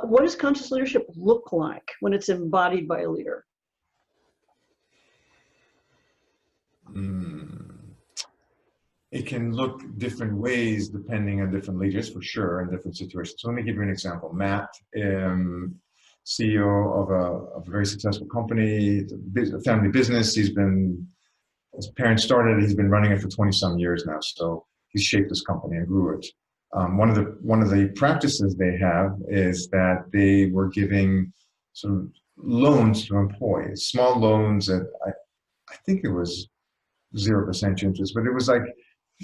What does conscious leadership look like when it's embodied by a leader? It can look different ways depending on different leaders, for sure, in different situations. So let me give you an example. Matt, CEO of a very successful company, a family business. His parents started it, he's been running it for 20 some years now. So he's shaped this company and grew it. One of the practices they have is that they were giving some loans to employees, small loans at, I think it was 0% interest, but it was like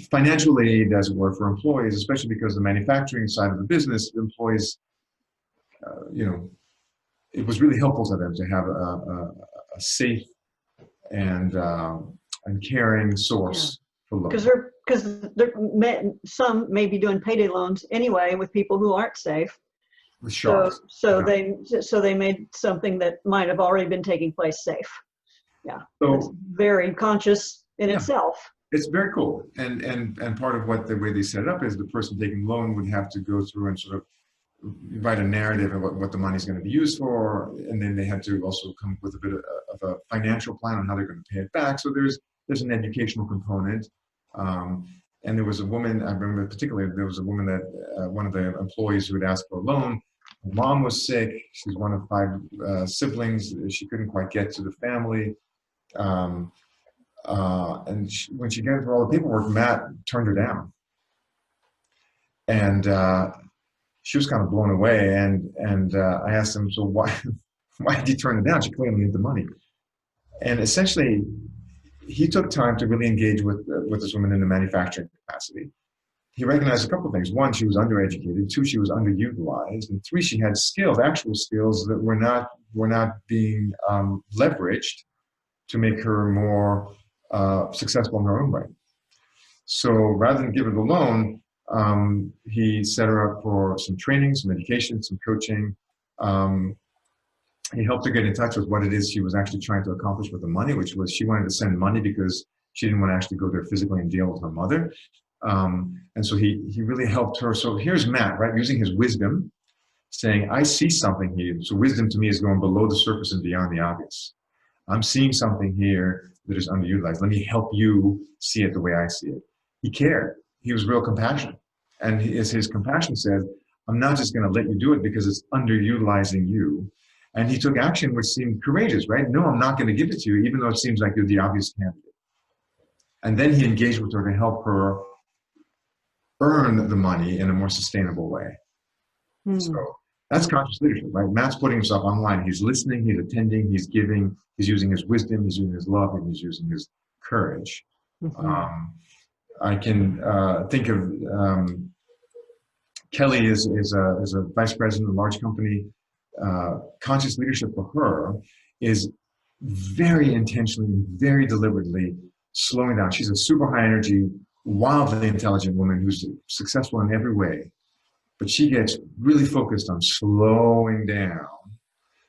financial aid, as it were, for employees, especially because the manufacturing side of the business, employees, it was really helpful to them to have a safe and caring source for loans. Because some may be doing payday loans anyway with people who aren't safe. With sharks. So they made something that might have already been taking place safe. Yeah. So it's very conscious in itself. It's very cool. And part of the way they set it up is the person taking the loan would have to go through and sort of write a narrative of what the money's going to be used for, and then they had to also come up with a bit of a financial plan on how they're going to pay it back. So there's an educational component. And there was a woman, I remember particularly, there was a woman that, one of the employees who had asked for a loan. Her mom was sick. She's one of 5 siblings. She couldn't quite get to the family. And when she got through all the paperwork, Matt turned her down. And she was kind of blown away. And I asked him, so why did you turn her down? She clearly needed the money. And essentially, he took time to really engage with this woman in the manufacturing capacity. He recognized a couple of things. 1, she was undereducated. 2, she was underutilized. And 3, she had skills, actual skills that were not being leveraged to make her more successful in her own right. So rather than give her the loan, he set her up for some training, some education, some coaching. He helped her get in touch with what it is she was actually trying to accomplish with the money, which was she wanted to send money because she didn't want to actually go there physically and deal with her mother. And so he really helped her. So here's Matt, right, using his wisdom, saying, I see something here. So wisdom to me is going below the surface and beyond the obvious. I'm seeing something here that is underutilized. Let me help you see it the way I see it. He cared. He was real compassionate. And his compassion said, I'm not just going to let you do it because it's underutilizing you. And he took action, which seemed courageous, right? No, I'm not going to give it to you, even though it seems like you're the obvious candidate. And then he engaged with her to help her earn the money in a more sustainable way. So that's conscious leadership, right? Matt's putting himself online. He's listening, he's attending, he's giving, he's using his wisdom, he's using his love, and he's using his courage. I can think of Kelly is a vice president of a large company. Conscious leadership for her is very intentionally and very deliberately slowing down. She's a super high energy, wildly intelligent woman who's successful in every way, but she gets really focused on slowing down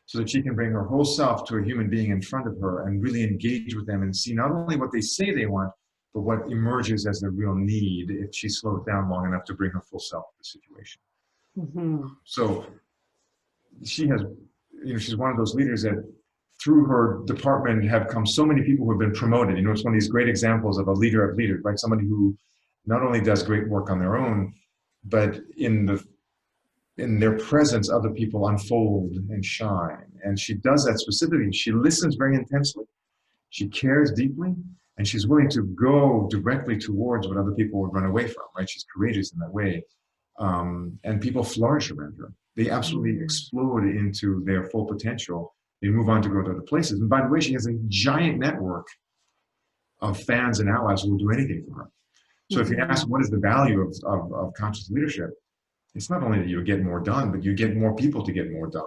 so that she can bring her whole self to a human being in front of her and really engage with them and see not only what they say they want, but what emerges as the real need if she slows down long enough to bring her full self to the situation. So she has, she's one of those leaders that through her department have come so many people who have been promoted. It's one of these great examples of a leader of leaders, right? Somebody who not only does great work on their own, but in their presence, other people unfold and shine. And she does that specifically. She listens very intensely. She cares deeply, and she's willing to go directly towards what other people would run away from, right? She's courageous in that way. And people flourish around her. They absolutely explode into their full potential. They move on to go to other places. And by the way, she has a giant network of fans and allies who will do anything for her. So if you ask what is the value of conscious leadership, it's not only that you get more done, but you get more people to get more done.